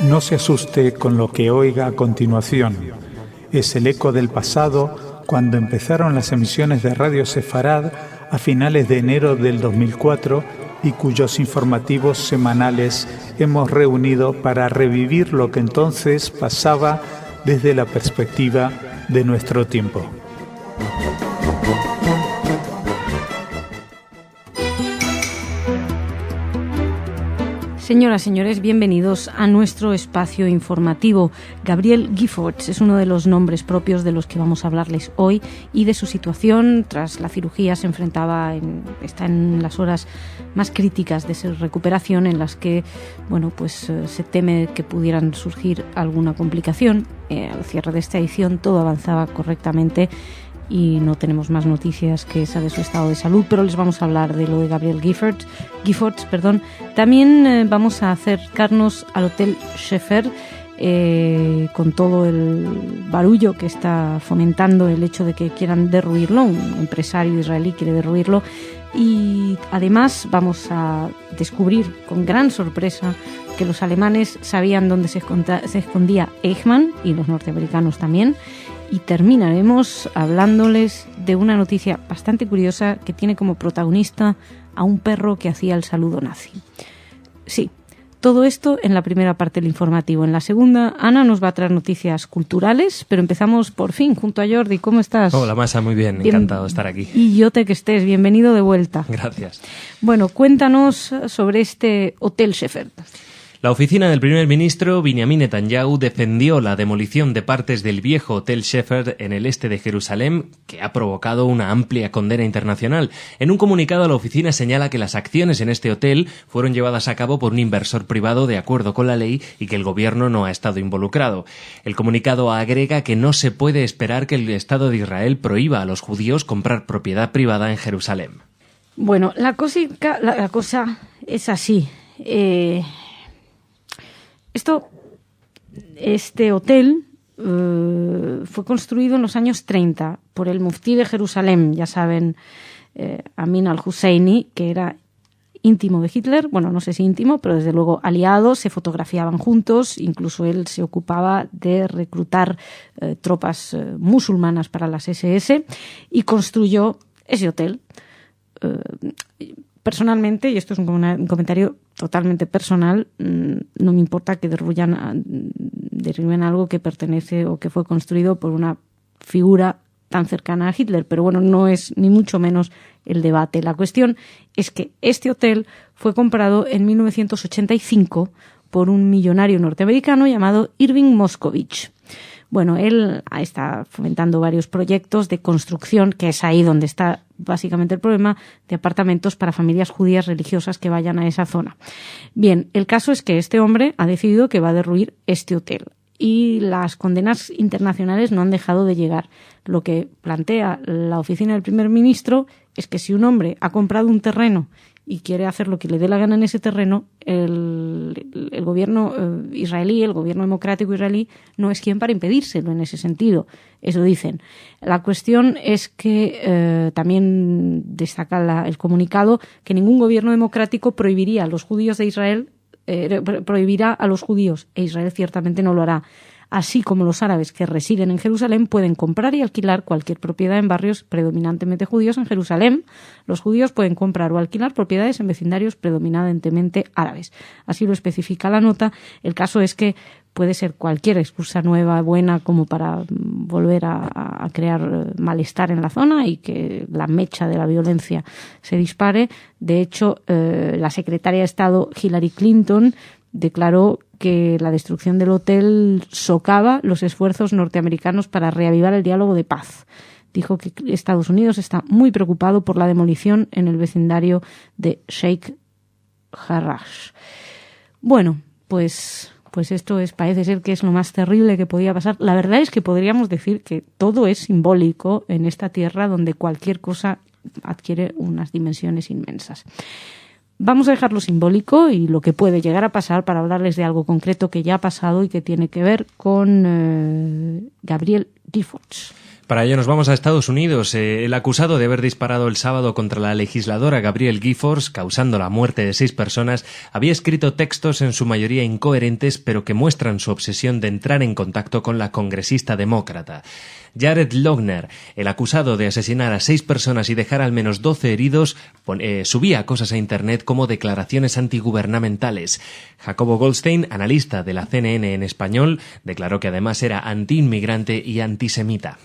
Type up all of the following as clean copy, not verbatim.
No se asuste con lo que oiga a continuación. Es el eco del pasado cuando empezaron las emisiones de Radio Sefarad a finales de enero del 2004 y cuyos informativos semanales hemos reunido para revivir lo que entonces pasaba desde la perspectiva de nuestro tiempo. Señoras, señores, bienvenidos a nuestro espacio informativo. Gabriel Giffords es uno de los nombres propios de los que vamos a hablarles hoy y de su situación. Tras la cirugía está en las horas más críticas de su recuperación, en las que se teme que pudieran surgir alguna complicación. Al cierre de esta edición todo avanzaba correctamente y no tenemos más noticias que esa de su estado de salud, pero les vamos a hablar de lo de Gabriel Giffords. También vamos a acercarnos al Hotel Shefer con todo el barullo que está fomentando el hecho de que quieran derruirlo. Un empresario israelí quiere derruirlo y además vamos a descubrir con gran sorpresa que los alemanes sabían dónde se escondía Eichmann y los norteamericanos también. Y terminaremos hablándoles de una noticia bastante curiosa que tiene como protagonista a un perro que hacía el saludo nazi. Sí, todo esto en la primera parte del informativo. En la segunda, Ana nos va a traer noticias culturales, pero empezamos por fin junto a Jordi. ¿Cómo estás? Hola, Masa, muy bien, encantado de estar aquí. Y yo que estés, bienvenido de vuelta. Gracias. Bueno, cuéntanos sobre este Hotel Shefer. La oficina del primer ministro Benjamin Netanyahu defendió la demolición de partes del viejo Hotel Shefer en el este de Jerusalén, que ha provocado una amplia condena internacional. En un comunicado, la oficina señala que las acciones en este hotel fueron llevadas a cabo por un inversor privado de acuerdo con la ley y que el gobierno no ha estado involucrado. El comunicado agrega que no se puede esperar que el Estado de Israel prohíba a los judíos comprar propiedad privada en Jerusalén. Bueno, la cosa es así. Este hotel fue construido en los años 30 por el muftí de Jerusalén, ya saben, Amin al-Husseini, que era íntimo de Hitler, bueno, no sé si íntimo, pero desde luego aliados, se fotografiaban juntos, incluso él se ocupaba de reclutar tropas musulmanas para las SS y construyó ese hotel. Personalmente, y esto es un comentario totalmente personal, no me importa que derriben algo que pertenece o que fue construido por una figura tan cercana a Hitler, pero bueno, no es ni mucho menos el debate. La cuestión es que este hotel fue comprado en 1985 por un millonario norteamericano llamado Irving Moscovich. Bueno, él está fomentando varios proyectos de construcción, que es ahí donde está básicamente el problema, de apartamentos para familias judías religiosas que vayan a esa zona. Bien, el caso es que este hombre ha decidido que va a derruir este hotel y las condenas internacionales no han dejado de llegar. Lo que plantea la oficina del primer ministro es que si un hombre ha comprado un terreno y quiere hacer lo que le dé la gana en ese terreno, el gobierno israelí, el gobierno democrático israelí, no es quien para impedírselo en ese sentido. Eso dicen. La cuestión es que también destaca el comunicado que ningún gobierno democrático prohibiría a los judíos de Israel, prohibirá a los judíos, e Israel ciertamente no lo hará. Así como los árabes que residen en Jerusalén pueden comprar y alquilar cualquier propiedad en barrios predominantemente judíos en Jerusalén, los judíos pueden comprar o alquilar propiedades en vecindarios predominantemente árabes. Así lo especifica la nota. El caso es que puede ser cualquier excusa nueva, buena, como para volver a crear malestar en la zona y que la mecha de la violencia se dispare. De hecho, la secretaria de Estado Hillary Clinton declaró que la destrucción del hotel socava los esfuerzos norteamericanos para reavivar el diálogo de paz. Dijo que Estados Unidos está muy preocupado por la demolición en el vecindario de Sheikh Jarrah. Bueno, pues esto parece ser que es lo más terrible que podía pasar. La verdad es que podríamos decir que todo es simbólico en esta tierra donde cualquier cosa adquiere unas dimensiones inmensas. vamos a dejar lo simbólico y lo que puede llegar a pasar para hablarles de algo concreto que ya ha pasado y que tiene que ver con Gabrielle Giffords. Para ello nos vamos a Estados Unidos. El acusado de haber disparado el sábado contra la legisladora Gabrielle Giffords, causando la muerte de 6 personas, había escrito textos en su mayoría incoherentes, pero que muestran su obsesión de entrar en contacto con la congresista demócrata. Jared Lohner, el acusado de asesinar a 6 personas y dejar al menos 12 heridos, subía cosas a Internet como declaraciones antigubernamentales. Jacobo Goldstein, analista de la CNN en español, declaró que además era antiinmigrante y antisemita.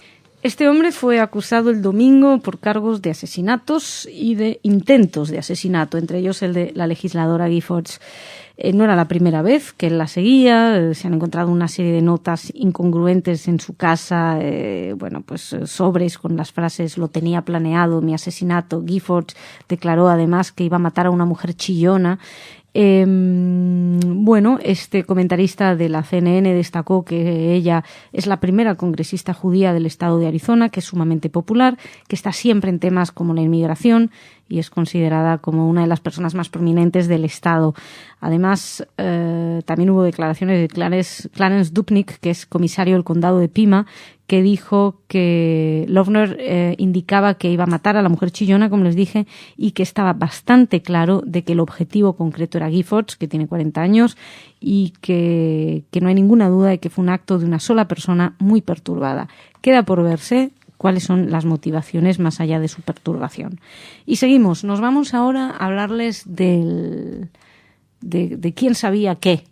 Este hombre fue acusado el domingo por cargos de asesinatos y de intentos de asesinato, entre ellos el de la legisladora Giffords. No era la primera vez que él la seguía, se han encontrado una serie de notas incongruentes en su casa, sobres con las frases "lo tenía planeado, mi asesinato". Giffords declaró además que iba a matar a una mujer chillona. Este comentarista de la CNN destacó que ella es la primera congresista judía del estado de Arizona, que es sumamente popular, que está siempre en temas como la inmigración y es considerada como una de las personas más prominentes del estado. Además, también hubo declaraciones de Clarence Dupnick, que es comisario del condado de Pima, que dijo que Lohner indicaba que iba a matar a la mujer chillona, como les dije, y que estaba bastante claro de que el objetivo concreto era Giffords, que tiene 40 años, y que no hay ninguna duda de que fue un acto de una sola persona muy perturbada. Queda por verse cuáles son las motivaciones más allá de su perturbación. Y seguimos. Nos vamos ahora a hablarles de quién sabía qué.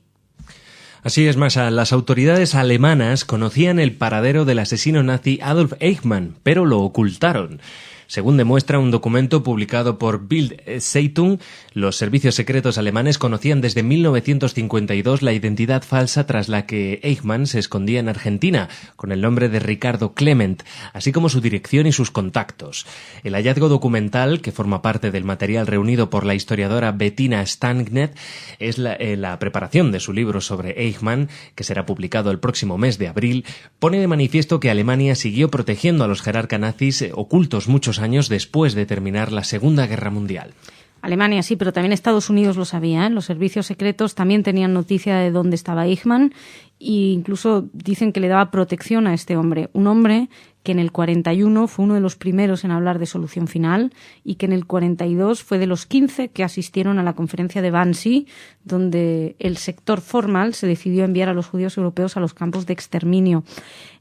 Así es, Masha. Las autoridades alemanas conocían el paradero del asesino nazi Adolf Eichmann, pero lo ocultaron. Según demuestra un documento publicado por Bild Zeitung, los servicios secretos alemanes conocían desde 1952 la identidad falsa tras la que Eichmann se escondía en Argentina, con el nombre de Ricardo Clement, así como su dirección y sus contactos. El hallazgo documental, que forma parte del material reunido por la historiadora Bettina Stangnet, es la preparación de su libro sobre Eichmann, que será publicado el próximo mes de abril, pone de manifiesto que Alemania siguió protegiendo a los jerarcas nazis ocultos muchos años después de terminar la Segunda Guerra Mundial. Alemania sí, pero también Estados Unidos lo sabía, ¿eh? Los servicios secretos también tenían noticia de dónde estaba Eichmann e incluso dicen que le daba protección a este hombre. Un hombre que en el 41 fue uno de los primeros en hablar de solución final y que en el 42 fue de los 15 que asistieron a la conferencia de Wannsee, donde el sector formal se decidió enviar a los judíos europeos a los campos de exterminio.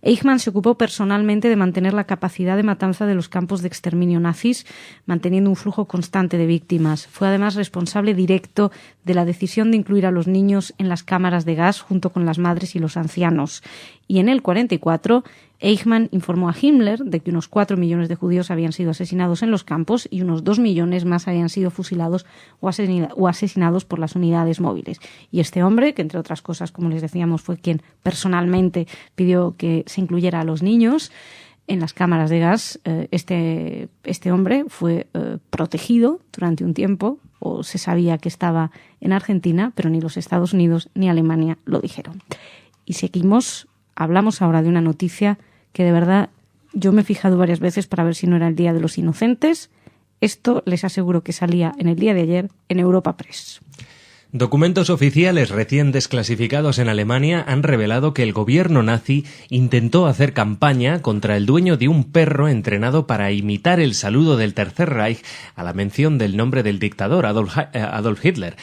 Eichmann se ocupó personalmente de mantener la capacidad de matanza de los campos de exterminio nazis, manteniendo un flujo constante de víctimas. Fue además responsable directo de la decisión de incluir a los niños en las cámaras de gas junto con las madres y los ancianos. Y en el 44, Eichmann informó a Himmler de que unos 4 millones de judíos habían sido asesinados en los campos y unos 2 millones más habían sido fusilados o asesinados por las unidades móviles. Y este hombre, que entre otras cosas, como les decíamos, fue quien personalmente pidió que se incluyera a los niños en las cámaras de gas, este hombre fue protegido durante un tiempo, o se sabía que estaba en Argentina, pero ni los Estados Unidos ni Alemania lo dijeron. Y seguimos, hablamos ahora de una noticia que de verdad yo me he fijado varias veces para ver si no era el Día de los Inocentes. Esto les aseguro que salía en el día de ayer en Europa Press. Documentos oficiales recién desclasificados en Alemania han revelado que el gobierno nazi intentó hacer campaña contra el dueño de un perro entrenado para imitar el saludo del Tercer Reich a la mención del nombre del dictador Adolf Hitler.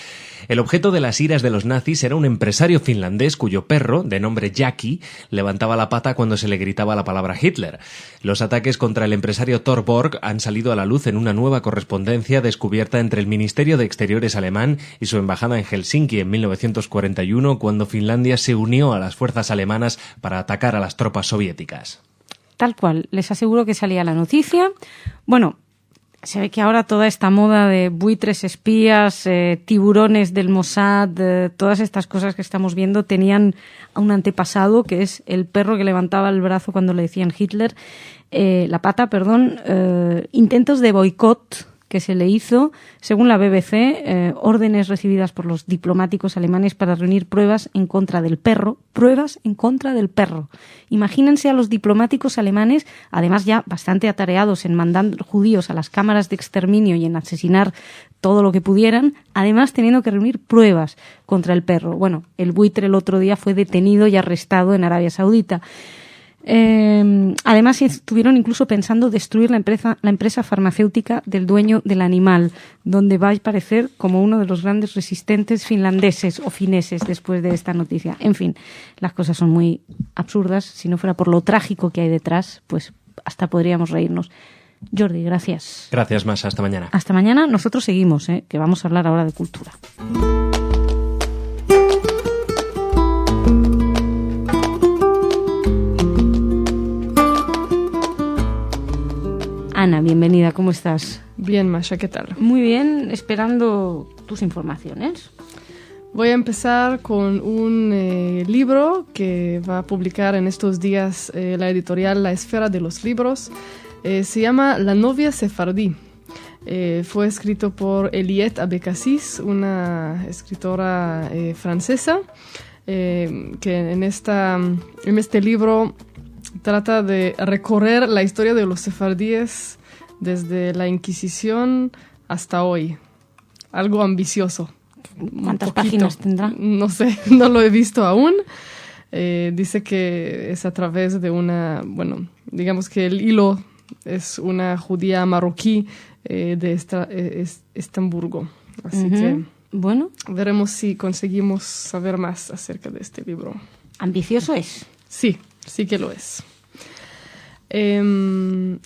El objeto de las iras de los nazis era un empresario finlandés cuyo perro, de nombre Jackie, levantaba la pata cuando se le gritaba la palabra Hitler. Los ataques contra el empresario Thor Borg han salido a la luz en una nueva correspondencia descubierta entre el Ministerio de Exteriores alemán y su embajada en Helsinki en 1941, cuando Finlandia se unió a las fuerzas alemanas para atacar a las tropas soviéticas. Tal cual, les aseguro que salía la noticia. Bueno, se ve que ahora toda esta moda de buitres espías, tiburones del Mossad, todas estas cosas que estamos viendo tenían un antepasado, que es el perro que levantaba el brazo cuando le decían Hitler, intentos de boicot que se le hizo, según la BBC, órdenes recibidas por los diplomáticos alemanes para reunir pruebas en contra del perro. Pruebas en contra del perro. Imagínense a los diplomáticos alemanes, además ya bastante atareados en mandar judíos a las cámaras de exterminio y en asesinar todo lo que pudieran, además teniendo que reunir pruebas contra el perro. Bueno, el buitre el otro día fue detenido y arrestado en Arabia Saudita. Además, estuvieron incluso pensando destruir la empresa farmacéutica del dueño del animal, donde va a aparecer como uno de los grandes resistentes finlandeses o fineses después de esta noticia. En fin, las cosas son muy absurdas. Si no fuera por lo trágico que hay detrás, pues hasta podríamos reírnos. Jordi, gracias. Gracias, Masha. Hasta mañana. Hasta mañana. Nosotros seguimos, que vamos a hablar ahora de cultura. Ana, bienvenida, ¿cómo estás? Bien, Masha, ¿qué tal? Muy bien, esperando tus informaciones. Voy a empezar con un libro que va a publicar en estos días la editorial La Esfera de los Libros. Se llama La novia sefardí. Fue escrito por Eliette Abécassis, una escritora francesa, que en este libro trata de recorrer la historia de los sefardíes desde la Inquisición hasta hoy. Algo ambicioso. ¿Cuántas páginas tendrá? No sé, no lo he visto aún. Dice que es a través de digamos que el hilo es una judía marroquí de Estamburgo. Así que bueno, veremos si conseguimos saber más acerca de este libro. ¿Ambicioso es? Sí que lo es.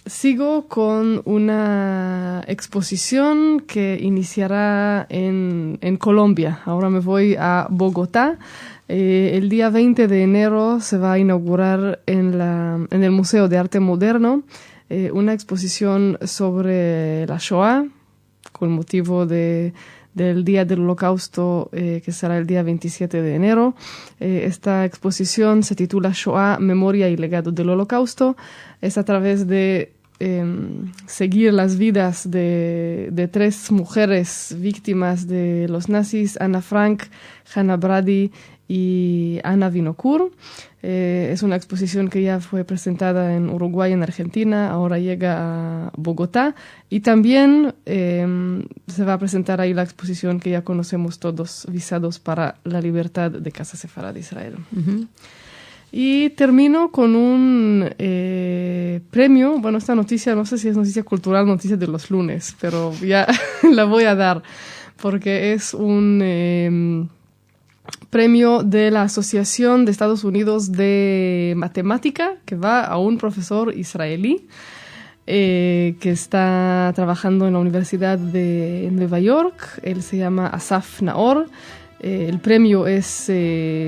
Sigo con una exposición que iniciará en Colombia. Ahora me voy a Bogotá. El día 20 de enero se va a inaugurar en el Museo de Arte Moderno una exposición sobre la Shoah con motivo del Día del Holocausto, que será el día 27 de enero. Esta exposición se titula Shoah, Memoria y Legado del Holocausto. Es a través de seguir las vidas de 3 mujeres víctimas de los nazis, Ana Frank, Hannah Brady y Ana Vinokur. Es una exposición que ya fue presentada en Uruguay y en Argentina, ahora llega a Bogotá, y también se va a presentar ahí la exposición que ya conocemos todos, Visados para la Libertad de Casa Sefarad de Israel. Uh-huh. Y termino con un premio. Bueno, esta noticia, no sé si es noticia cultural, noticia de los lunes, pero ya la voy a dar porque es un premio de la Asociación de Estados Unidos de Matemática que va a un profesor israelí que está trabajando en la Universidad de Nueva York. Él se llama Asaf Naor. El premio es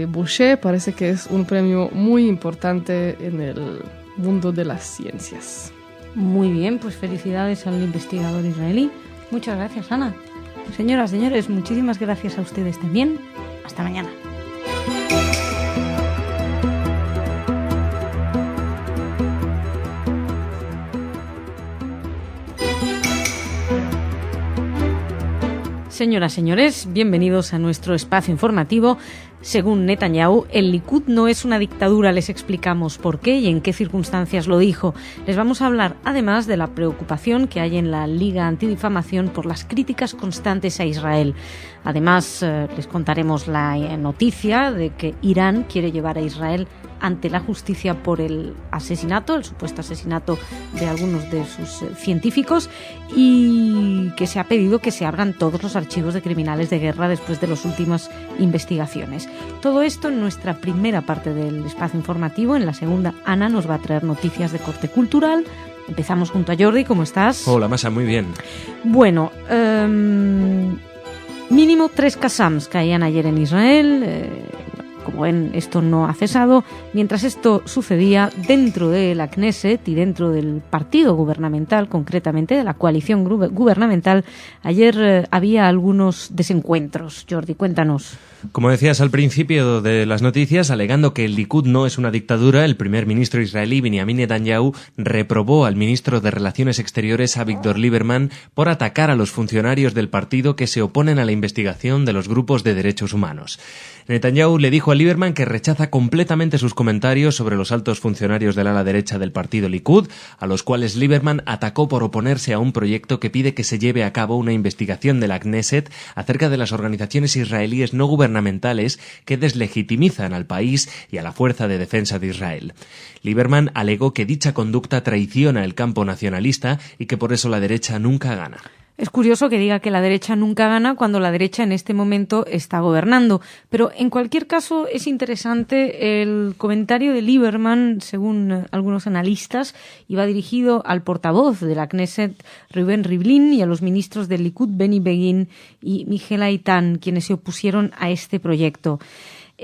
Boucher, parece que es un premio muy importante en el mundo de las ciencias. Muy bien, pues felicidades al investigador israelí. Muchas gracias, Ana. Señoras, señores, muchísimas gracias a ustedes también. Hasta mañana. Señoras, señores, bienvenidos a nuestro espacio informativo. Según Netanyahu, el Likud no es una dictadura. Les explicamos por qué y en qué circunstancias lo dijo. Les vamos a hablar, además, de la preocupación que hay en la Liga Antidifamación por las críticas constantes a Israel. Además, les contaremos la noticia de que Irán quiere llevar a Israel ante la justicia por el supuesto asesinato de algunos de sus científicos, y que se ha pedido que se abran todos los archivos de criminales de guerra después de las últimas investigaciones. Todo esto en nuestra primera parte del espacio informativo. En la segunda, Ana nos va a traer noticias de corte cultural. Empezamos junto a Jordi. ¿Cómo estás? Hola, Masha, muy bien. Bueno, mínimo 3 Qassams caían ayer en Israel. Como ven, esto no ha cesado. Mientras esto sucedía, dentro de la Knesset y dentro del partido gubernamental, concretamente de la coalición gubernamental, ayer había algunos desencuentros. Jordi, cuéntanos. Como decías al principio de las noticias, alegando que el Likud no es una dictadura, el primer ministro israelí Benjamin Netanyahu reprobó al ministro de Relaciones Exteriores Avigdor Lieberman por atacar a los funcionarios del partido que se oponen a la investigación de los grupos de derechos humanos. Netanyahu le dijo a Lieberman que rechaza completamente sus comentarios sobre los altos funcionarios del ala derecha del partido Likud, a los cuales Lieberman atacó por oponerse a un proyecto que pide que se lleve a cabo una investigación de la Knesset acerca de las organizaciones israelíes no gubernamentales que deslegitimizan al país y a la Fuerza de Defensa de Israel. Lieberman alegó que dicha conducta traiciona el campo nacionalista y que por eso la derecha nunca gana. Es curioso que diga que la derecha nunca gana cuando la derecha en este momento está gobernando. Pero en cualquier caso es interesante el comentario de Lieberman, según algunos analistas, iba dirigido al portavoz de la Knesset, Reuven Rivlin, y a los ministros del Likud, Benny Begin y Michel Aitan, quienes se opusieron a este proyecto.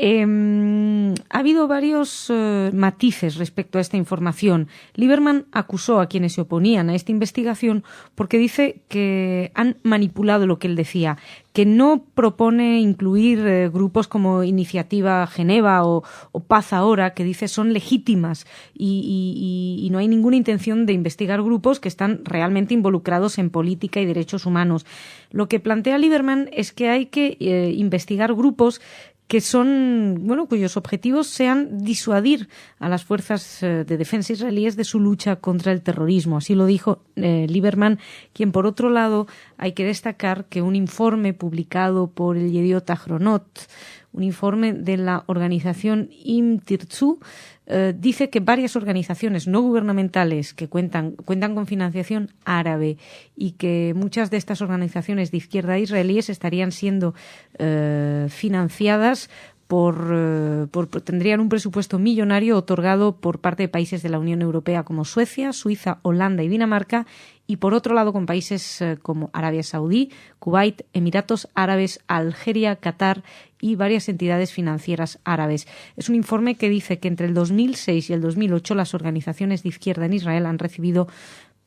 Ha habido varios matices respecto a esta información. Lieberman acusó a quienes se oponían a esta investigación porque dice que han manipulado lo que él decía, que no propone incluir grupos como Iniciativa Geneva o Paz Ahora, que dice son legítimas y no hay ninguna intención de investigar grupos que están realmente involucrados en política y derechos humanos. Lo que plantea Lieberman es que hay que investigar grupos que son, cuyos objetivos sean disuadir a las fuerzas de defensa israelíes de su lucha contra el terrorismo. Así lo dijo Lieberman, quien, por otro lado, hay que destacar que un informe publicado por el Yediot Ahronot, un informe de la organización Im Tirtzu, dice que varias organizaciones no gubernamentales que cuentan con financiación árabe y que muchas de estas organizaciones de izquierda israelíes estarían siendo financiadas tendrían un presupuesto millonario otorgado por parte de países de la Unión Europea como Suecia, Suiza, Holanda y Dinamarca, y por otro lado con países como Arabia Saudí, Kuwait, Emiratos Árabes, Algeria, Qatar y varias entidades financieras árabes. Es un informe que dice que entre el 2006 y el 2008 las organizaciones de izquierda en Israel han recibido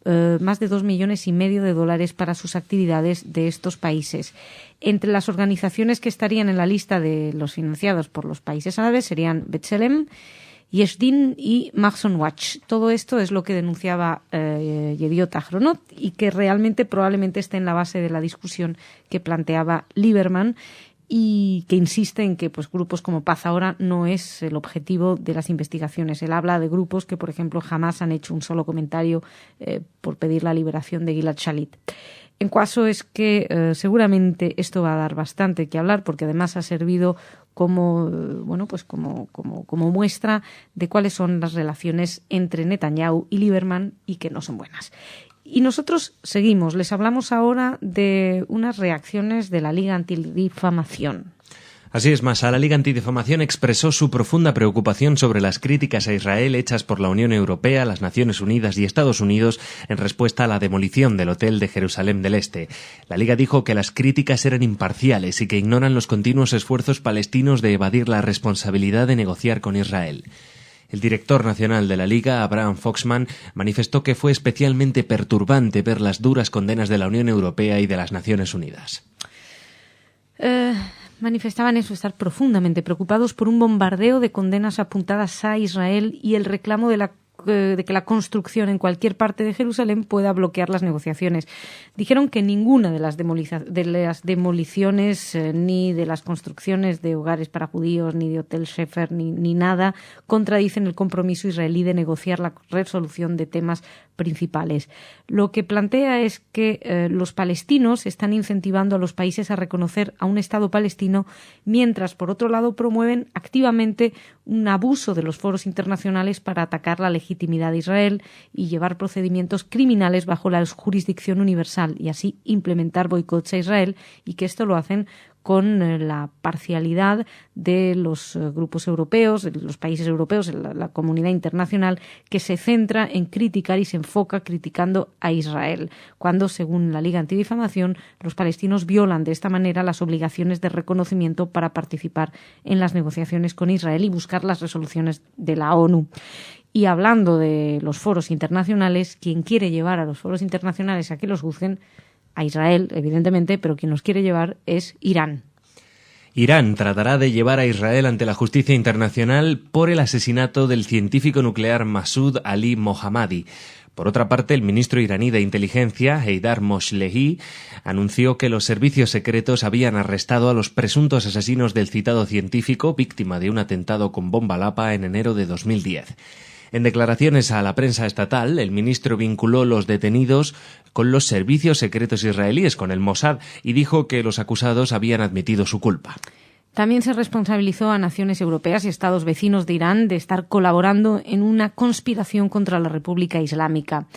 más de $2,5 millones para sus actividades de estos países. Entre las organizaciones que estarían en la lista de los financiados por los países árabes serían B'Tselem, Yesh Din y Maxon Watch. Todo esto es lo que denunciaba Yediot Ahronot y que realmente probablemente esté en la base de la discusión que planteaba Lieberman, y que insiste en que grupos como Paz Ahora no es el objetivo de las investigaciones. Él habla de grupos que, por ejemplo, jamás han hecho un solo comentario por pedir la liberación de Gilad Shalit. En caso es que seguramente esto va a dar bastante que hablar, porque además ha servido como muestra de cuáles son las relaciones entre Netanyahu y Lieberman y que no son buenas. Y nosotros seguimos. Les hablamos ahora de unas reacciones de la Liga Antidifamación. Así es, Masa. La Liga Antidifamación expresó su profunda preocupación sobre las críticas a Israel hechas por la Unión Europea, las Naciones Unidas y Estados Unidos en respuesta a la demolición del Hotel de Jerusalén del Este. La Liga dijo que las críticas eran imparciales y que ignoran los continuos esfuerzos palestinos de evadir la responsabilidad de negociar con Israel. El director nacional de la Liga, Abraham Foxman, manifestó que fue especialmente perturbante ver las duras condenas de la Unión Europea y de las Naciones Unidas. Manifestaban estar profundamente preocupados por un bombardeo de condenas apuntadas a Israel y el reclamo de que la construcción en cualquier parte de Jerusalén pueda bloquear las negociaciones. Dijeron que ninguna de las demoliciones ni de las construcciones de hogares para judíos, ni de Hotel Shefer, ni nada contradicen el compromiso israelí de negociar la resolución de temas principales. Lo que plantea es que los palestinos están incentivando a los países a reconocer a un Estado palestino, mientras, por otro lado, promueven activamente un abuso de los foros internacionales para atacar la legitimidad legitimidad de Israel y llevar procedimientos criminales bajo la jurisdicción universal y así implementar boicots a Israel, y que esto lo hacen con la parcialidad de los grupos europeos, de los países europeos, la comunidad internacional, que se centra en criticar y se enfoca criticando a Israel, cuando, según la Liga Antidifamación, los palestinos violan de esta manera las obligaciones de reconocimiento para participar en las negociaciones con Israel y buscar las resoluciones de la ONU. Y hablando de los foros internacionales, quien quiere llevar a los foros internacionales a que los juzguen, a Israel, evidentemente, pero quien los quiere llevar es Irán. Irán tratará de llevar a Israel ante la justicia internacional por el asesinato del científico nuclear Masoud Ali Mohammadi. Por otra parte, el ministro iraní de Inteligencia, Heydar Moshlehi, anunció que los servicios secretos habían arrestado a los presuntos asesinos del citado científico, víctima de un atentado con bomba lapa en enero de 2010. En declaraciones a la prensa estatal, el ministro vinculó los detenidos con los servicios secretos israelíes, con el Mossad, y dijo que los acusados habían admitido su culpa. También se responsabilizó a naciones europeas y estados vecinos de Irán de estar colaborando en una conspiración contra la República Islámica.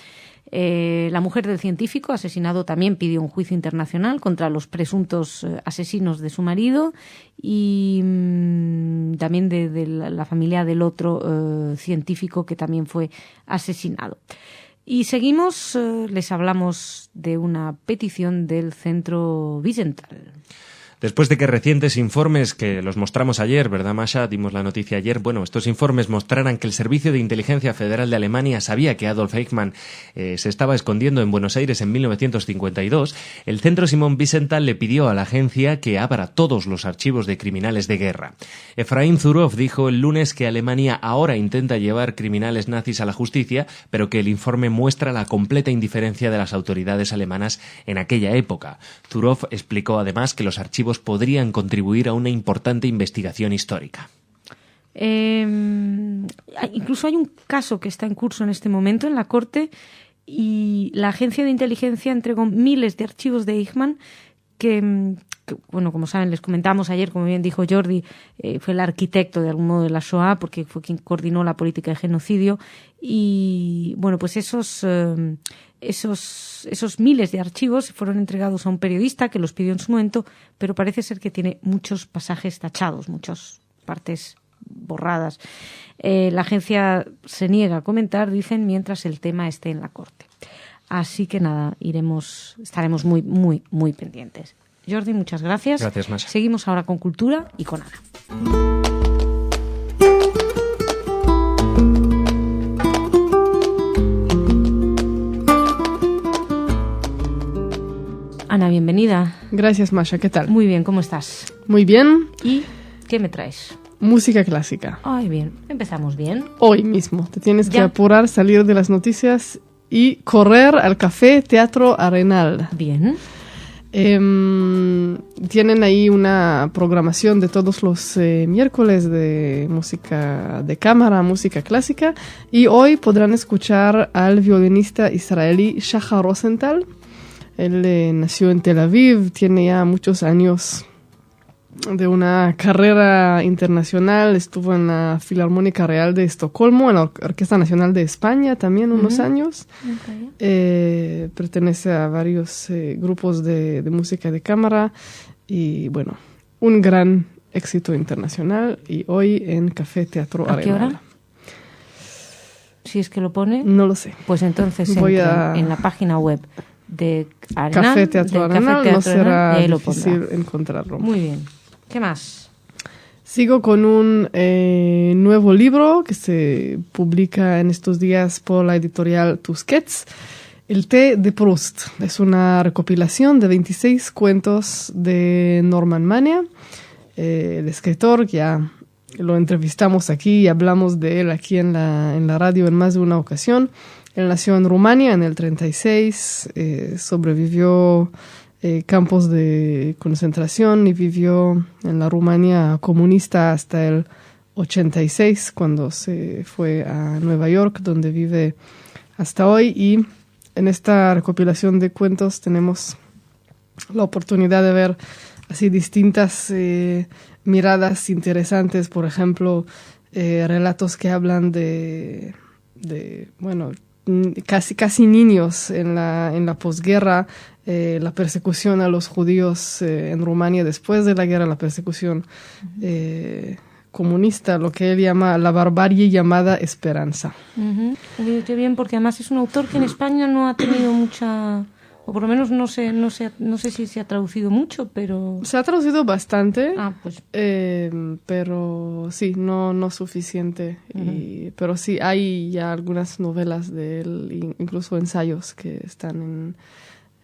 La mujer del científico asesinado también pidió un juicio internacional contra los presuntos asesinos de su marido y también de la familia del otro científico que también fue asesinado. Y seguimos, les hablamos de una petición del Centro Wiesenthal. Después de que recientes informes que los mostramos ayer, ¿verdad, Masha? Dimos la noticia ayer. Bueno, estos informes mostraran que el Servicio de Inteligencia Federal de Alemania sabía que Adolf Eichmann se estaba escondiendo en Buenos Aires en 1952. El Centro Simon Wiesenthal le pidió a la agencia que abra todos los archivos de criminales de guerra. Efraín Zurov dijo el lunes que Alemania ahora intenta llevar criminales nazis a la justicia, pero que el informe muestra la completa indiferencia de las autoridades alemanas en aquella época. Zurov explicó además que los archivos podrían contribuir a una importante investigación histórica. Incluso hay un caso que está en curso en este momento en la Corte y la Agencia de Inteligencia entregó miles de archivos de Eichmann que, bueno, como saben, les comentamos ayer, como bien dijo Jordi, fue el arquitecto de algún modo de la Shoah porque fue quien coordinó la política de genocidio y, bueno, pues esos miles de archivos fueron entregados a un periodista que los pidió en su momento, pero parece ser que tiene muchos pasajes tachados, muchas partes borradas. La agencia se niega a comentar, dicen, mientras el tema esté en la Corte. Así que nada, estaremos muy, muy, muy pendientes. Jordi, muchas gracias. Gracias, Masha. Seguimos ahora con Cultura y con Ana. Ana, bienvenida. Gracias, Masha. ¿Qué tal? Muy bien, ¿cómo estás? Muy bien. ¿Y qué me traes? Música clásica. Ay, bien. Empezamos bien. Hoy mismo. Te tienes que apurar, salir de las noticias y correr al Café Teatro Arenal. Bien. Tienen ahí una programación de todos los miércoles de música de cámara, música clásica. Y hoy podrán escuchar al violinista israelí Shachar Rosenthal. Él nació en Tel Aviv, tiene ya muchos años de una carrera internacional, estuvo en la Filarmónica Real de Estocolmo, en la Orquesta Nacional de España también unos años. Okay. Pertenece a varios grupos de música de cámara y, bueno, un gran éxito internacional y hoy en Café Teatro Arenal. ¿A qué hora? Si es que lo pone. No lo sé. Pues entonces en la página web de Arenal, Café Teatro Arenal, no será Arenal, difícil encontrarlo. Muy bien. ¿Qué más? Sigo con un nuevo libro que se publica en estos días por la editorial Tusquets, El té de Proust. Es una recopilación de 26 cuentos de Norman Mania. El escritor, ya lo entrevistamos aquí y hablamos de él aquí en la radio en más de una ocasión. Él nació en Rumania en el 36, sobrevivió campos de concentración y vivió en la Rumania comunista hasta el 86, cuando se fue a Nueva York, donde vive hasta hoy. Y en esta recopilación de cuentos tenemos la oportunidad de ver así distintas miradas interesantes, por ejemplo, relatos que hablan de casi niños en la posguerra, la persecución a los judíos en Rumania después de la guerra, la persecución comunista, lo que él llama la barbarie llamada esperanza. Qué bien, porque además es un autor que en España no ha tenido mucha, o por lo menos no sé si se ha traducido mucho, pero... Se ha traducido bastante, pues. pero sí, no suficiente. Pero sí, hay ya algunas novelas de él, incluso ensayos que están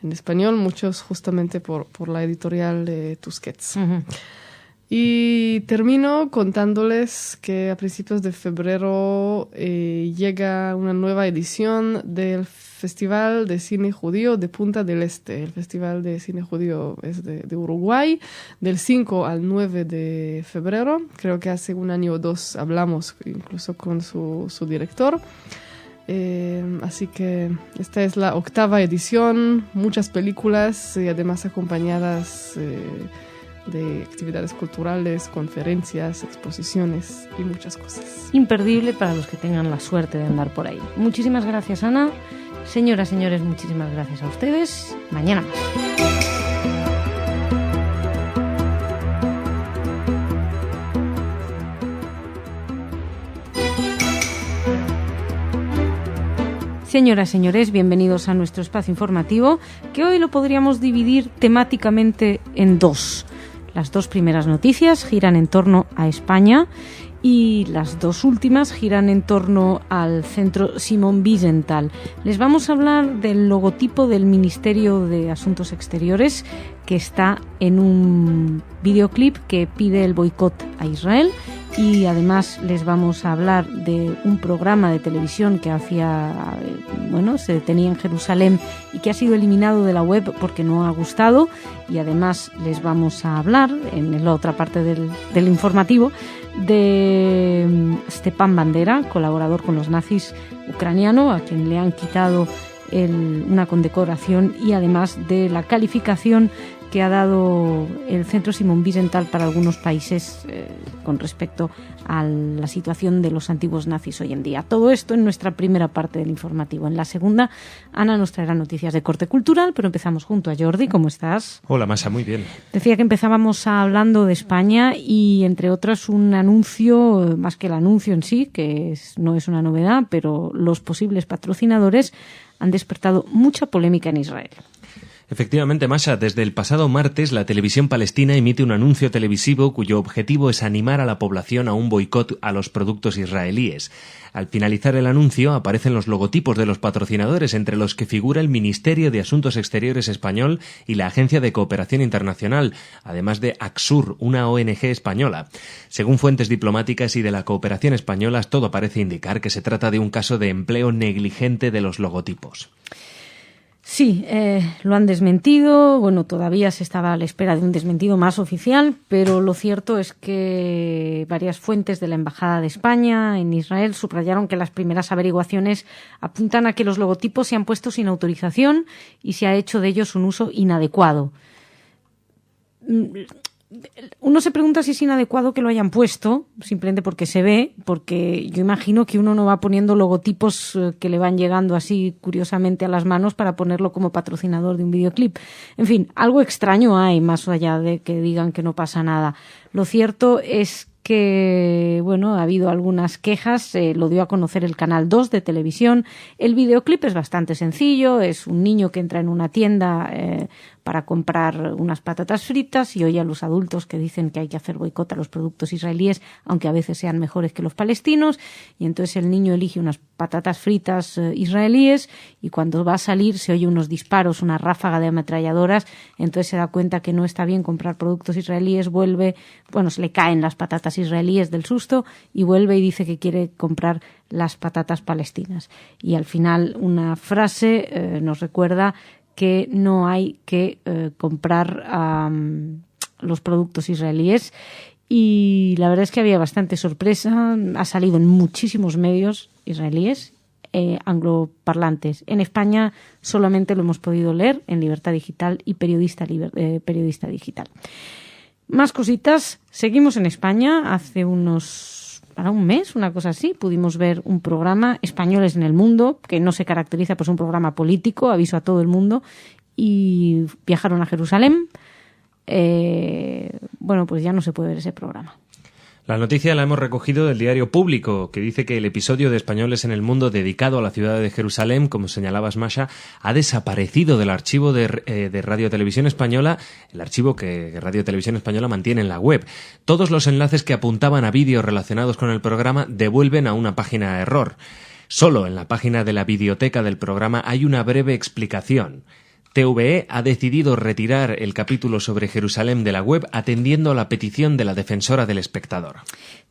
en español, muchos justamente por la editorial de Tusquets. Y termino contándoles que a principios de febrero llega una nueva edición del Festival de Cine Judío de Punta del Este. El Festival de Cine Judío es de Uruguay, del 5 al 9 de febrero. Creo que hace un año o dos hablamos incluso con su director. Así que esta es la 8ª edición, muchas películas y además acompañadas de actividades culturales, conferencias, exposiciones y muchas cosas. Imperdible para los que tengan la suerte de andar por ahí. Muchísimas gracias, Ana. Señoras, señores, muchísimas gracias a ustedes. Mañana más. Señoras, señores, bienvenidos a nuestro espacio informativo, que hoy lo podríamos dividir temáticamente en dos. Las dos primeras noticias giran en torno a España y las dos últimas giran en torno al Centro Simón Wiesenthal. Les vamos a hablar del logotipo del Ministerio de Asuntos Exteriores, que está en un videoclip que pide el boicot a Israel, y además les vamos a hablar de un programa de televisión que se detenía en Jerusalén y que ha sido eliminado de la web porque no ha gustado, y además les vamos a hablar en la otra parte del informativo de Stepan Bandera, colaborador con los nazis ucraniano, a quien le han quitado una condecoración, y además de la calificación que ha dado el Centro Simón Wiesenthal para algunos países con respecto a la situación de los antiguos nazis hoy en día. Todo esto en nuestra primera parte del informativo. En la segunda, Ana nos traerá noticias de corte cultural, pero empezamos junto a Jordi. ¿Cómo estás? Hola, Masha, muy bien. Decía que empezábamos hablando de España y, entre otras, un anuncio, más que el anuncio en sí, que no es una novedad, pero los posibles patrocinadores han despertado mucha polémica en Israel. Efectivamente, Masha, desde el pasado martes la televisión palestina emite un anuncio televisivo cuyo objetivo es animar a la población a un boicot a los productos israelíes. Al finalizar el anuncio aparecen los logotipos de los patrocinadores, entre los que figura el Ministerio de Asuntos Exteriores español y la Agencia de Cooperación Internacional, además de Axur, una ONG española. Según fuentes diplomáticas y de la cooperación española, todo parece indicar que se trata de un caso de empleo negligente de los logotipos. Sí, lo han desmentido. Bueno, todavía se estaba a la espera de un desmentido más oficial, pero lo cierto es que varias fuentes de la Embajada de España en Israel subrayaron que las primeras averiguaciones apuntan a que los logotipos se han puesto sin autorización y se ha hecho de ellos un uso inadecuado. Uno se pregunta si es inadecuado que lo hayan puesto, simplemente porque se ve, porque yo imagino que uno no va poniendo logotipos que le van llegando así curiosamente a las manos para ponerlo como patrocinador de un videoclip. En fin, algo extraño hay, más allá de que digan que no pasa nada. Lo cierto es que, ha habido algunas quejas, lo dio a conocer el Canal 2 de televisión. El videoclip es bastante sencillo, es un niño que entra en una tienda para comprar unas patatas fritas y oye a los adultos que dicen que hay que hacer boicot a los productos israelíes, aunque a veces sean mejores que los palestinos, y entonces el niño elige unas patatas fritas israelíes y cuando va a salir se oye unos disparos, una ráfaga de ametralladoras, entonces se da cuenta que no está bien comprar productos israelíes, se le caen las patatas israelíes del susto y vuelve y dice que quiere comprar las patatas palestinas. Y al final una frase nos recuerda que no hay que comprar los productos israelíes, y la verdad es que había bastante sorpresa. Ha salido en muchísimos medios israelíes angloparlantes. En España solamente lo hemos podido leer en Libertad Digital y Periodista Digital. Más cositas. Seguimos en España. Hace hará un mes, una cosa así, pudimos ver un programa, Españoles en el Mundo, que no se caracteriza por ser un programa político, aviso a todo el mundo, y viajaron a Jerusalén. Bueno, pues ya no se puede ver ese programa. La noticia la hemos recogido del Diario Público, que dice que el episodio de Españoles en el Mundo dedicado a la ciudad de Jerusalén, como señalabas, Masha, ha desaparecido del archivo de Radio Televisión Española, el archivo que Radio Televisión Española mantiene en la web. Todos los enlaces que apuntaban a vídeos relacionados con el programa devuelven a una página error. Solo en la página de la videoteca del programa hay una breve explicación. TVE ha decidido retirar el capítulo sobre Jerusalén de la web atendiendo a la petición de la defensora del espectador.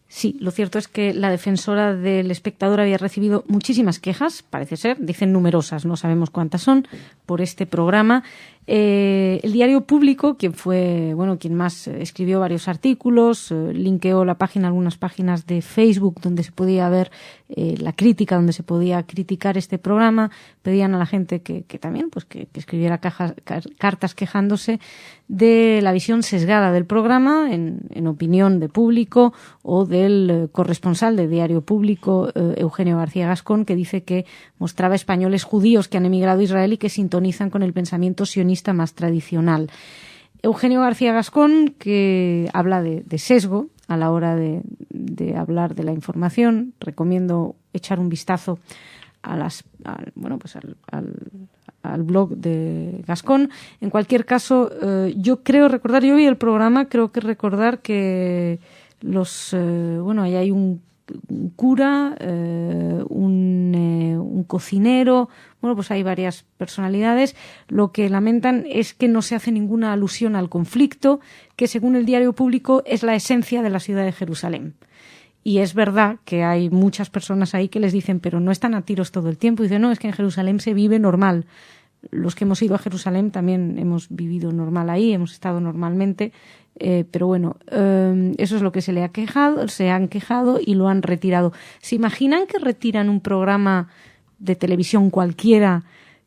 Sí, lo cierto es que la defensora del espectador había recibido muchísimas quejas, parece ser, dicen numerosas, no sabemos cuántas son, por este programa. El Diario Público, quien más escribió varios artículos, linkeó la página, algunas páginas de Facebook donde se podía ver la crítica, donde se podía criticar este programa, pedían a la gente que también que escribiera cartas quejándose de la visión sesgada del programa, en opinión de Público, o del corresponsal de Diario Público, Eugenio García Gascón, que dice que mostraba españoles judíos que han emigrado a Israel y que sintonizan con el pensamiento sionista más tradicional. Eugenio García Gascón, que habla de sesgo a la hora de hablar de la información, recomiendo echar un vistazo al blog de Gascón. En cualquier caso, yo vi el programa, creo que recordar que ahí hay un cura, un cocinero, pues hay varias personalidades. Lo que lamentan es que no se hace ninguna alusión al conflicto, que según el Diario Público es la esencia de la ciudad de Jerusalén. Y es verdad que hay muchas personas ahí que les dicen, pero no están a tiros todo el tiempo. Y dicen, no, es que en Jerusalén se vive normal. Los que hemos ido a Jerusalén también hemos vivido normal ahí, hemos estado normalmente. Pero bueno, eso es lo que se han quejado y lo han retirado. ¿Se imaginan que retiran un programa de televisión cualquiera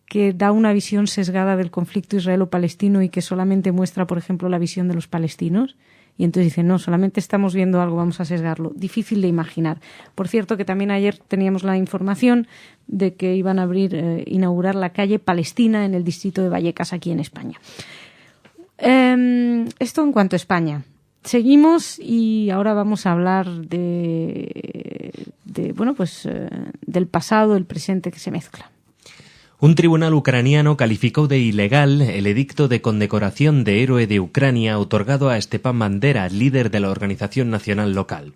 que da una visión sesgada del conflicto israelo-palestino y que solamente muestra, por ejemplo, la visión de los palestinos? Y entonces dicen, no, solamente estamos viendo algo, vamos a sesgarlo. Difícil de imaginar. Por cierto, que también ayer teníamos la información de que iban a inaugurar la calle Palestina en el distrito de Vallecas, aquí en España. Esto en cuanto a España. Seguimos y ahora vamos a hablar del pasado, el presente que se mezcla. Un tribunal ucraniano calificó de ilegal el edicto de condecoración de héroe de Ucrania otorgado a Stepan Bandera, líder de la organización nacional local.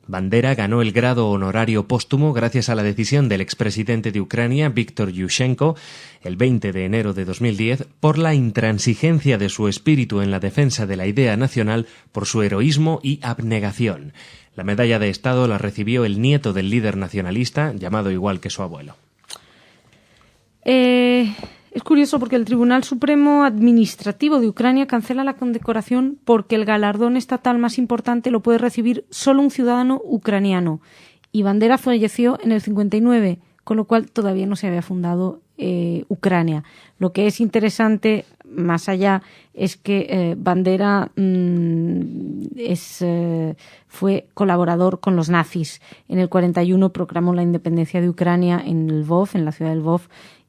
Bandera ganó el grado honorario póstumo gracias a la decisión del expresidente de Ucrania, Víktor Yushchenko, el 20 de enero de 2010, por la intransigencia de su espíritu en la defensa de la idea nacional, por su heroísmo y abnegación. La medalla de Estado la recibió el nieto del líder nacionalista, llamado igual que su abuelo. Es curioso porque el Tribunal Supremo Administrativo de Ucrania cancela la condecoración porque el galardón estatal más importante lo puede recibir solo un ciudadano ucraniano. Y Bandera falleció en el 59, con lo cual todavía no se había fundado Ucrania. Lo que es interesante, más allá, es que Bandera fue colaborador con los nazis. En el 41 proclamó la independencia de Ucrania en Lvov, en la ciudad de Lvov,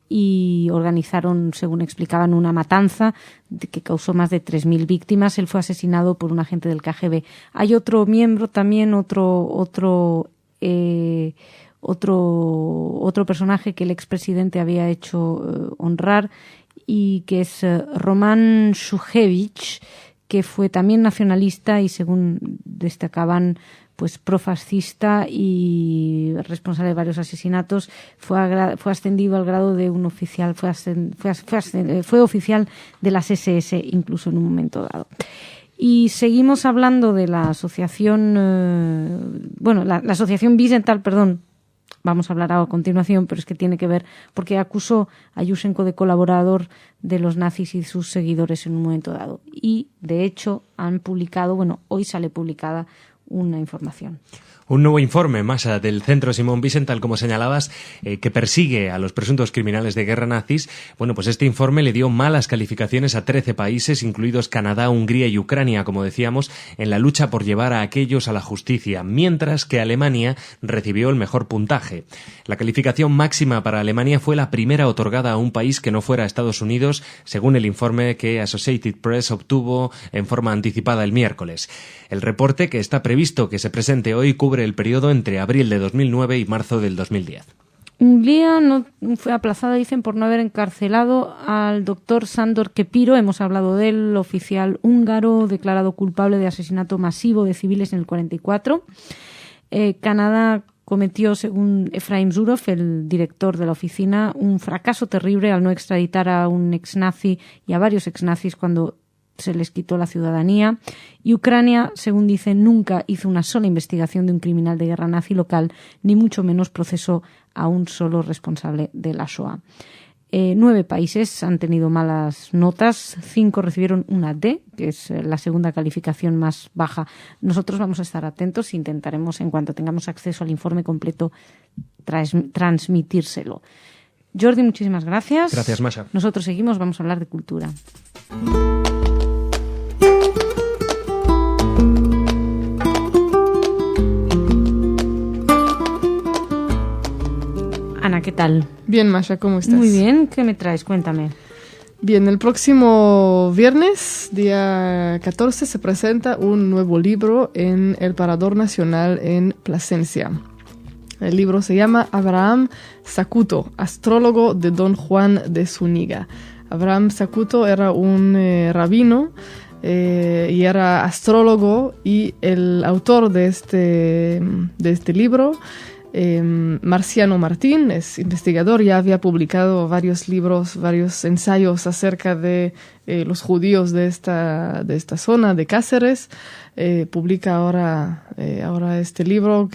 y organizaron, según explicaban, una matanza que causó más de 3.000 víctimas. Él fue asesinado por un agente del KGB. Hay otro miembro también, otro personaje que el expresidente había hecho honrar, y que es Roman Shujevich, que fue también nacionalista y, según destacaban, pues profascista y responsable de varios asesinatos. Fue ascendido al grado de un oficial, fue oficial de las SS incluso en un momento dado. Y seguimos hablando de la asociación, la asociación Wiesenthal, perdón. Vamos a hablar a continuación, pero es que tiene que ver porque acusó a Yushchenko de colaborador de los nazis y sus seguidores en un momento dado. Y, de hecho, han publicado, hoy sale publicada una información. Un nuevo informe, Masha, del Centro Simón Wiesenthal, como señalabas, que persigue a los presuntos criminales de guerra nazis. Bueno, pues este informe le dio malas calificaciones a 13 países, incluidos Canadá, Hungría y Ucrania, como decíamos, en la lucha por llevar a aquellos a la justicia, mientras que Alemania recibió el mejor puntaje. La calificación máxima para Alemania fue la primera otorgada a un país que no fuera Estados Unidos, según el informe que Associated Press obtuvo en forma anticipada el miércoles. El reporte, que está previsto que se presente hoy, cubre el periodo entre abril de 2009 y marzo del 2010. Hungría no fue aplazada, dicen, por no haber encarcelado al doctor Sándor Kepiro. Hemos hablado del oficial húngaro declarado culpable de asesinato masivo de civiles en el 44. Canadá cometió, según Efraim Zurov, el director de la oficina, un fracaso terrible al no extraditar a un exnazi y a varios exnazis cuando se les quitó la ciudadanía. Y Ucrania, según dicen, nunca hizo una sola investigación de un criminal de guerra nazi local, ni mucho menos procesó a un solo responsable de la Shoah. 9 países han tenido malas notas, 5 recibieron una D, que es la segunda calificación más baja. Nosotros vamos a estar atentos e intentaremos, en cuanto tengamos acceso al informe completo, transmitírselo. Jordi, muchísimas gracias. Gracias, Masha. Nosotros seguimos, vamos a hablar de cultura. Ana, ¿qué tal? Bien, Masha, ¿cómo estás? Muy bien, ¿qué me traes? Cuéntame. Bien, el próximo viernes, día 14, se presenta un nuevo libro en el Parador Nacional en Plasencia. El libro se llama Abraham Zacuto, astrólogo de Don Juan de Zúñiga. Abraham Zacuto era un rabino y era astrólogo, y el autor de este libro, Marciano Martín, es investigador, ya había publicado varios libros, varios ensayos acerca de los judíos de esta zona, de Cáceres. Publica ahora este libro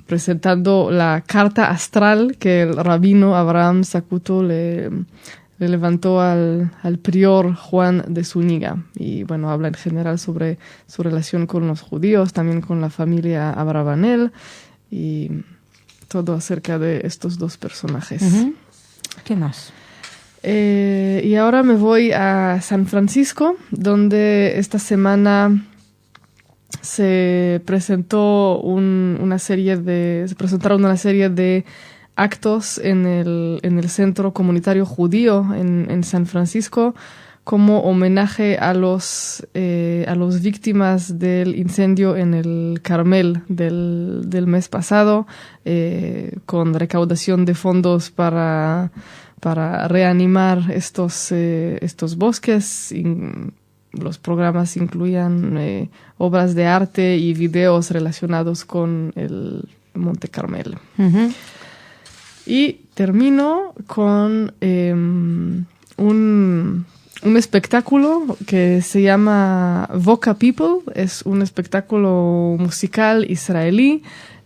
presentando la carta astral que el rabino Abraham Zacuto le levantó al prior Juan de Zúñiga. Y bueno, habla en general sobre su relación con los judíos, también con la familia Abravanel, y todo acerca de estos dos personajes. Uh-huh. ¿Qué más? Y ahora me voy a San Francisco, donde esta semana se presentaron una serie de actos en el Centro Comunitario Judío en San Francisco, como homenaje a los víctimas del incendio en el Carmel del mes pasado, con recaudación de fondos para reanimar estos bosques. Los programas incluían obras de arte y videos relacionados con el Monte Carmel. Uh-huh. Y termino con un espectáculo que se llama Voca People. Es un espectáculo musical israelí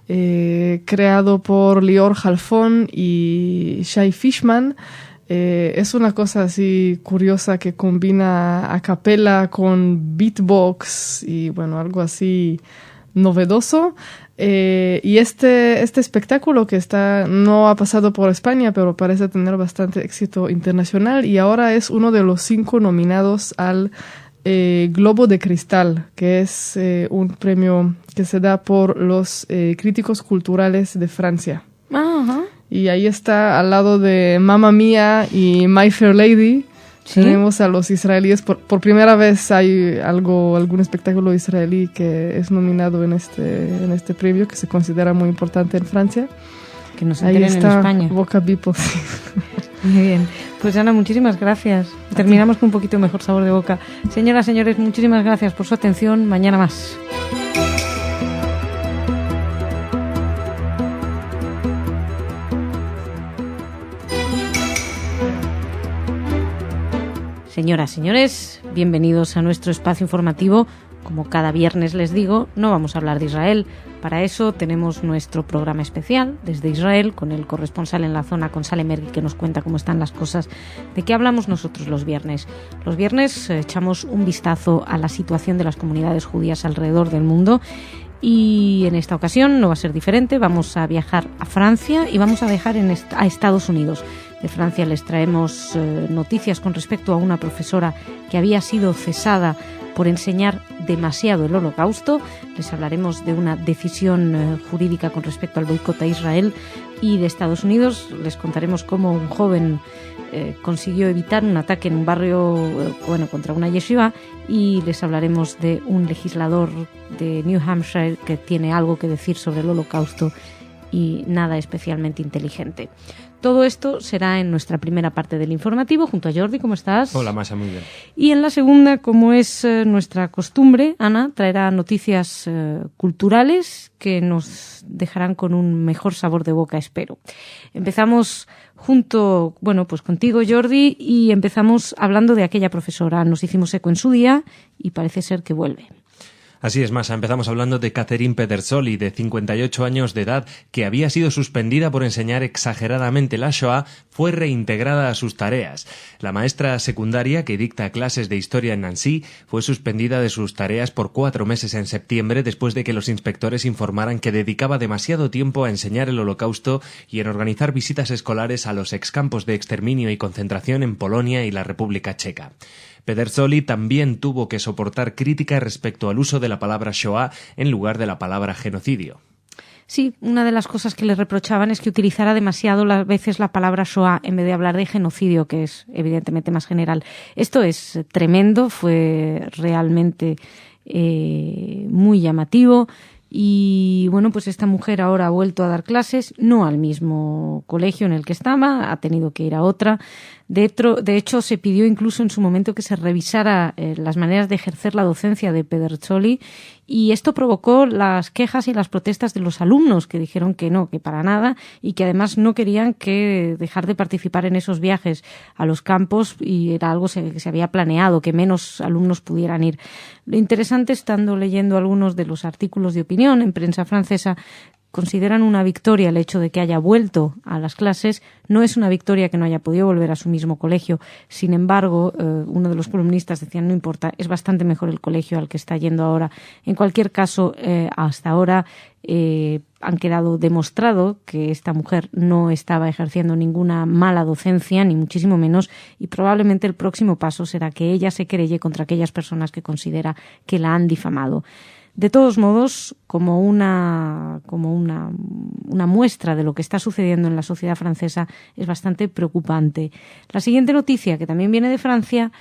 creado por Lior Halfon y Shai Fishman. Es una cosa así curiosa que combina a capela con beatbox y bueno, algo así novedoso. Y este espectáculo que no ha pasado por España, pero parece tener bastante éxito internacional, y ahora es uno de los 5 nominados al Globo de Cristal, que es un premio que se da por los críticos culturales de Francia. Uh-huh. Y ahí está, al lado de Mamma Mía y My Fair Lady, ¿sí? Tenemos a los israelíes. Por primera vez hay algún espectáculo israelí que es nominado en este premio, que se considera muy importante en Francia. Que nos enteren en España. Voca People. Muy bien. Pues Ana, muchísimas gracias. Terminamos con un poquito mejor sabor de boca. Señoras, señores, muchísimas gracias por su atención. Mañana más. Señoras, señores, bienvenidos a nuestro espacio informativo. Como cada viernes les digo, no vamos a hablar de Israel. Para eso tenemos nuestro programa especial desde Israel, con el corresponsal en la zona, con Salem Ergui, que nos cuenta cómo están las cosas. ¿De qué hablamos nosotros los viernes? Los viernes echamos un vistazo a la situación de las comunidades judías alrededor del mundo, Y en esta ocasión no va a ser diferente, vamos a viajar a Francia y vamos a viajar a Estados Unidos. De Francia les traemos noticias con respecto a una profesora que había sido cesada por enseñar demasiado el Holocausto. Les hablaremos de una decisión jurídica con respecto al boicot a Israel, y de Estados Unidos les contaremos cómo un joven consiguió evitar un ataque en un barrio contra una yeshiva, y les hablaremos de un legislador de New Hampshire que tiene algo que decir sobre el Holocausto y nada especialmente inteligente. Todo esto será en nuestra primera parte del informativo, junto a Jordi. ¿Cómo estás? Hola, Masha, muy bien. Y en la segunda, como es nuestra costumbre, Ana traerá noticias culturales que nos dejarán con un mejor sabor de boca, espero. Empezamos contigo, Jordi, y empezamos hablando de aquella profesora. Nos hicimos eco en su día y parece ser que vuelve. Así es, Masha. Empezamos hablando de Catherine Pedersoli, de 58 años de edad, que había sido suspendida por enseñar exageradamente la Shoah, fue reintegrada a sus tareas. La maestra secundaria, que dicta clases de historia en Nancy, fue suspendida de sus tareas por 4 meses en septiembre, después de que los inspectores informaran que dedicaba demasiado tiempo a enseñar el Holocausto y en organizar visitas escolares a los excampos de exterminio y concentración en Polonia y la República Checa. Pedersoli también tuvo que soportar críticas respecto al uso de la palabra Shoah en lugar de la palabra genocidio. Sí, una de las cosas que le reprochaban es que utilizara demasiado las veces la palabra Shoah en vez de hablar de genocidio, que es evidentemente más general. Esto es tremendo, fue realmente muy llamativo. Y pues esta mujer ahora ha vuelto a dar clases, no al mismo colegio en el que estaba, ha tenido que ir a otra. De hecho, se pidió incluso en su momento que se revisara las maneras de ejercer la docencia de Pedersoli, y esto provocó las quejas y las protestas de los alumnos, que dijeron que no, que para nada, y que además no querían que dejar de participar en esos viajes a los campos, y era algo que se había planeado, que menos alumnos pudieran ir. Lo interesante, estando leyendo algunos de los artículos de opinión en prensa francesa, consideran una victoria el hecho de que haya vuelto a las clases. No es una victoria que no haya podido volver a su mismo colegio. Sin embargo, uno de los columnistas decía, no importa, es bastante mejor el colegio al que está yendo ahora. En cualquier caso, hasta ahora han quedado demostrado que esta mujer no estaba ejerciendo ninguna mala docencia, ni muchísimo menos, y probablemente el próximo paso será que ella se querelle contra aquellas personas que considera que la han difamado. De todos modos, como una muestra de lo que está sucediendo en la sociedad francesa, es bastante preocupante. La siguiente noticia, que también viene de Francia,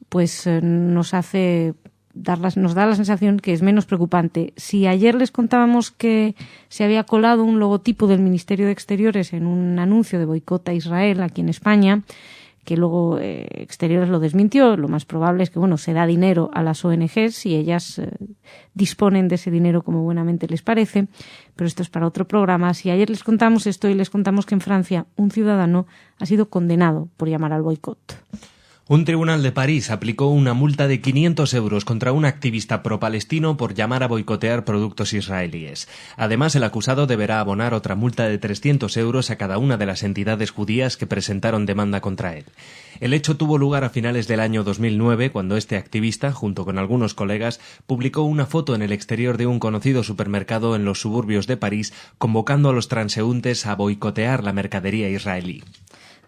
pues nos da la sensación que es menos preocupante. Si ayer les contábamos que se había colado un logotipo del Ministerio de Exteriores en un anuncio de boicot a Israel aquí en España, que luego Exteriores lo desmintió, lo más probable es que se da dinero a las ONGs y ellas disponen de ese dinero como buenamente les parece, pero esto es para otro programa. Si ayer les contamos esto y les contamos que en Francia un ciudadano ha sido condenado por llamar al boicot. Un tribunal de París aplicó una multa de 500 euros contra un activista pro-palestino por llamar a boicotear productos israelíes. Además, el acusado deberá abonar otra multa de 300 euros a cada una de las entidades judías que presentaron demanda contra él. El hecho tuvo lugar a finales del año 2009, cuando este activista, junto con algunos colegas, publicó una foto en el exterior de un conocido supermercado en los suburbios de París, convocando a los transeúntes a boicotear la mercadería israelí.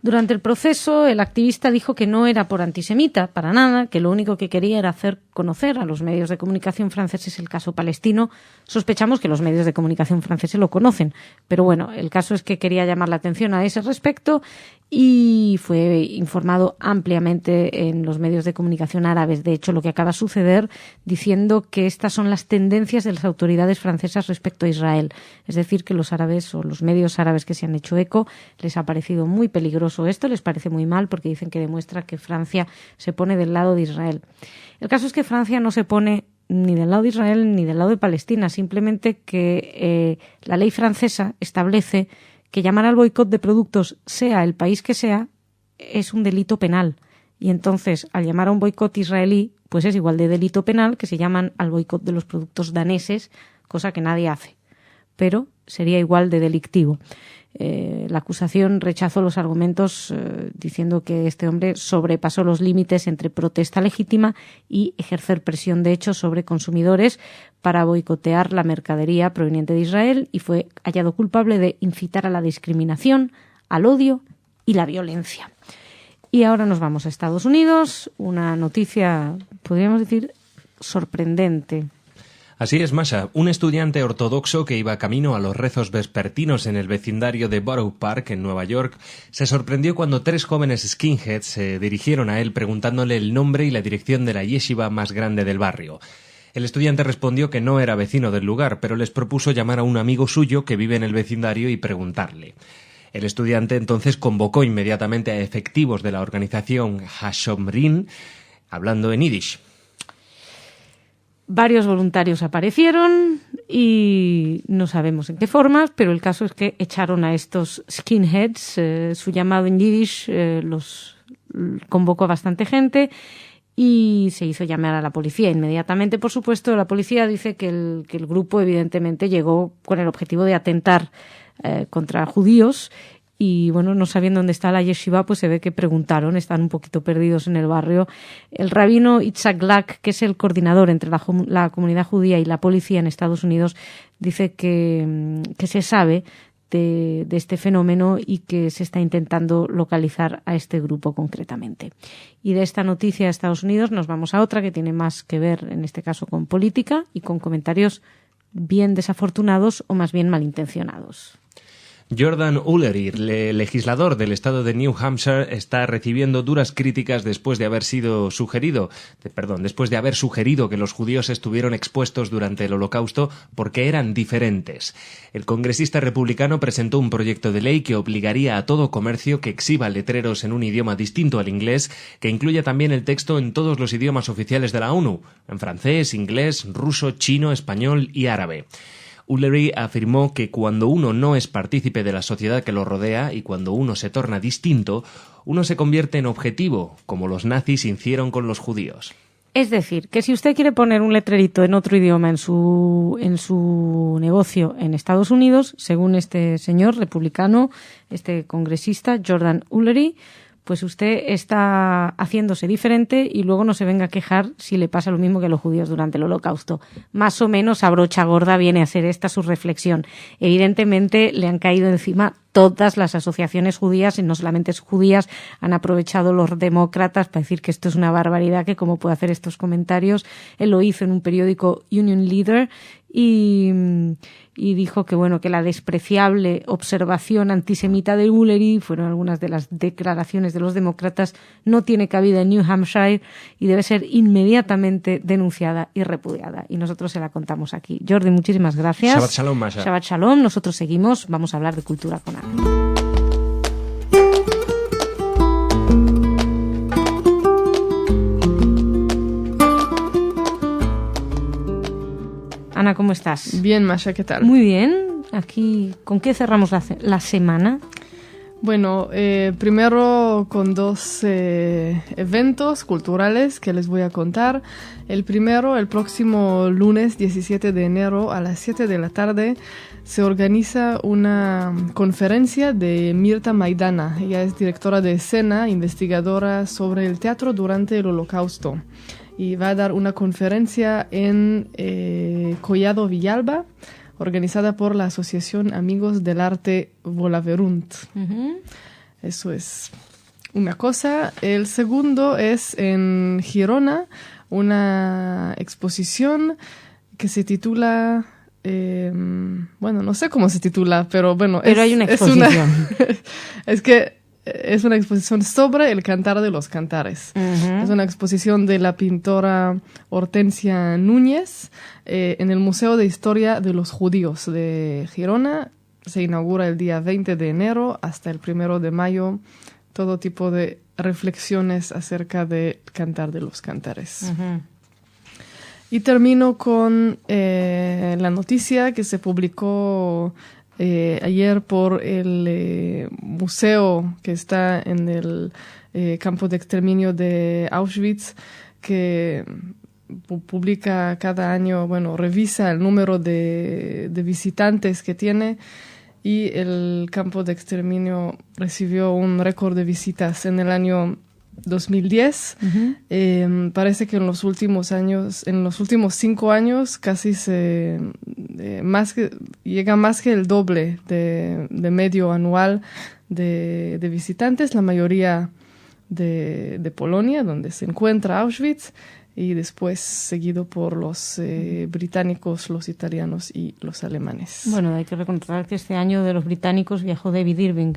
Durante el proceso, el activista dijo que no era por antisemita, para nada, que lo único que quería era hacer conocer a los medios de comunicación franceses el caso palestino. Sospechamos que los medios de comunicación franceses lo conocen, pero el caso es que quería llamar la atención a ese respecto y fue informado ampliamente en los medios de comunicación árabes. De hecho, lo que acaba de suceder, diciendo que estas son las tendencias de las autoridades francesas respecto a Israel. Es decir, que los árabes o los medios árabes que se han hecho eco les ha parecido muy peligroso esto, les parece muy mal porque dicen que demuestra que Francia se pone del lado de Israel. El caso es que Francia no se pone ni del lado de Israel ni del lado de Palestina, simplemente que la ley francesa establece que llamar al boicot de productos, sea el país que sea, es un delito penal. Y entonces, al llamar a un boicot israelí, pues es igual de delito penal que si llaman al boicot de los productos daneses, cosa que nadie hace. Pero sería igual de delictivo. La acusación rechazó los argumentos diciendo que este hombre sobrepasó los límites entre protesta legítima y ejercer presión de hecho sobre consumidores para boicotear la mercadería proveniente de Israel, y fue hallado culpable de incitar a la discriminación, al odio y la violencia. Y ahora nos vamos a Estados Unidos, una noticia, podríamos decir, sorprendente. Así es, Masha. Un estudiante ortodoxo que iba camino a los rezos vespertinos en el vecindario de Borough Park, en Nueva York, se sorprendió cuando 3 jóvenes skinheads se dirigieron a él preguntándole el nombre y la dirección de la yeshiva más grande del barrio. El estudiante respondió que no era vecino del lugar, pero les propuso llamar a un amigo suyo que vive en el vecindario y preguntarle. El estudiante entonces convocó inmediatamente a efectivos de la organización Hashomrin, hablando en yiddish. Varios voluntarios aparecieron y no sabemos en qué formas, pero el caso es que echaron a estos skinheads. Su llamado en yiddish los convocó a bastante gente y se hizo llamar a la policía inmediatamente. Por supuesto, la policía dice que el grupo evidentemente llegó con el objetivo de atentar contra judíos. Y bueno, no sabiendo dónde está la yeshiva, pues se ve que preguntaron, están un poquito perdidos en el barrio. El rabino Itzhak Lack, que es el coordinador entre la comunidad judía y la policía en Estados Unidos, dice que se sabe de este fenómeno y que se está intentando localizar a este grupo concretamente. Y de esta noticia de Estados Unidos nos vamos a otra que tiene más que ver, en este caso, con política y con comentarios bien desafortunados o más bien malintencionados. Jordan Ullery, legislador del estado de New Hampshire, está recibiendo duras críticas después de haber sugerido que los judíos estuvieron expuestos durante el Holocausto porque eran diferentes. El congresista republicano presentó un proyecto de ley que obligaría a todo comercio que exhiba letreros en un idioma distinto al inglés, que incluya también el texto en todos los idiomas oficiales de la ONU, en francés, inglés, ruso, chino, español y árabe. Ullery afirmó que cuando uno no es partícipe de la sociedad que lo rodea y cuando uno se torna distinto, uno se convierte en objetivo, como los nazis hicieron con los judíos. Es decir, que si usted quiere poner un letrerito en otro idioma en su negocio en Estados Unidos, según este señor republicano, este congresista, Jordan Ullery, pues usted está haciéndose diferente y luego no se venga a quejar si le pasa lo mismo que a los judíos durante el Holocausto. Más o menos a brocha gorda viene a ser esta su reflexión. Evidentemente le han caído encima todas las asociaciones judías, y no solamente judías, han aprovechado los demócratas para decir que esto es una barbaridad, que cómo puede hacer estos comentarios. Él lo hizo en un periódico Union Leader y dijo que bueno, que la despreciable observación antisemita de Ullery, fueron algunas de las declaraciones de los demócratas, no tiene cabida en New Hampshire y debe ser inmediatamente denunciada y repudiada. Y nosotros se la contamos aquí. Jordi, muchísimas gracias. Shabbat Shalom, Masha. Shabbat Shalom. Nosotros seguimos. Vamos a hablar de cultura con Ana. Ana, ¿cómo estás? Bien, Masha, ¿qué tal? Muy bien. Aquí, ¿con qué cerramos la semana? Bueno, primero con 2 eventos culturales que les voy a contar. El primero, el próximo lunes 17 de enero a las 7 de la tarde, se organiza una conferencia de Mirta Maidana. Ella es directora de escena, investigadora sobre el teatro durante el Holocausto. Y va a dar una conferencia en Collado Villalba, organizada por la Asociación Amigos del Arte Volaverunt. Uh-huh. Eso es una cosa. El segundo es en Girona, una exposición que se titula... bueno, no sé cómo se titula, pero bueno... Pero hay una exposición. Es una exposición sobre el cantar de los cantares. Uh-huh. Es una exposición de la pintora Hortensia Núñez en el Museo de Historia de los Judíos de Girona. Se inaugura el día 20 de enero hasta el 1 de mayo. Todo tipo de reflexiones acerca del cantar de los cantares. Uh-huh. Y termino con la noticia que se publicó ayer por el museo que está en el campo de exterminio de Auschwitz, que publica cada año, bueno, revisa el número de visitantes que tiene, y el campo de exterminio recibió un récord de visitas en el año 2010. Parece que en los últimos 5 años casi llega más que el doble de medio anual de visitantes, la mayoría de Polonia, donde se encuentra Auschwitz, y después seguido por los británicos, los italianos y los alemanes. Bueno, hay que reconocer que este año de los británicos viajó David Irving.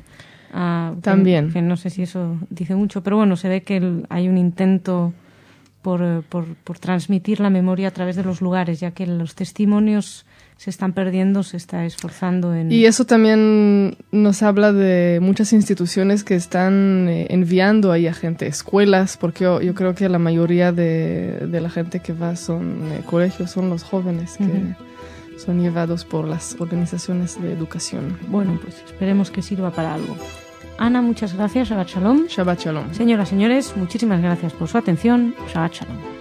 También. Que no sé si eso dice mucho, pero bueno, se ve que hay un intento por transmitir la memoria a través de los lugares, ya que los testimonios se están perdiendo, se está esforzando en... Y eso también nos habla de muchas instituciones que están enviando ahí a gente, escuelas, porque yo creo que la mayoría de la gente que va son colegios, son los jóvenes que son llevados por las organizaciones de educación. Bueno, pues esperemos que sirva para algo. Ana, muchas gracias. Shabbat Shalom. Shabbat Shalom. Señoras, señores, muchísimas gracias por su atención. Shabbat Shalom.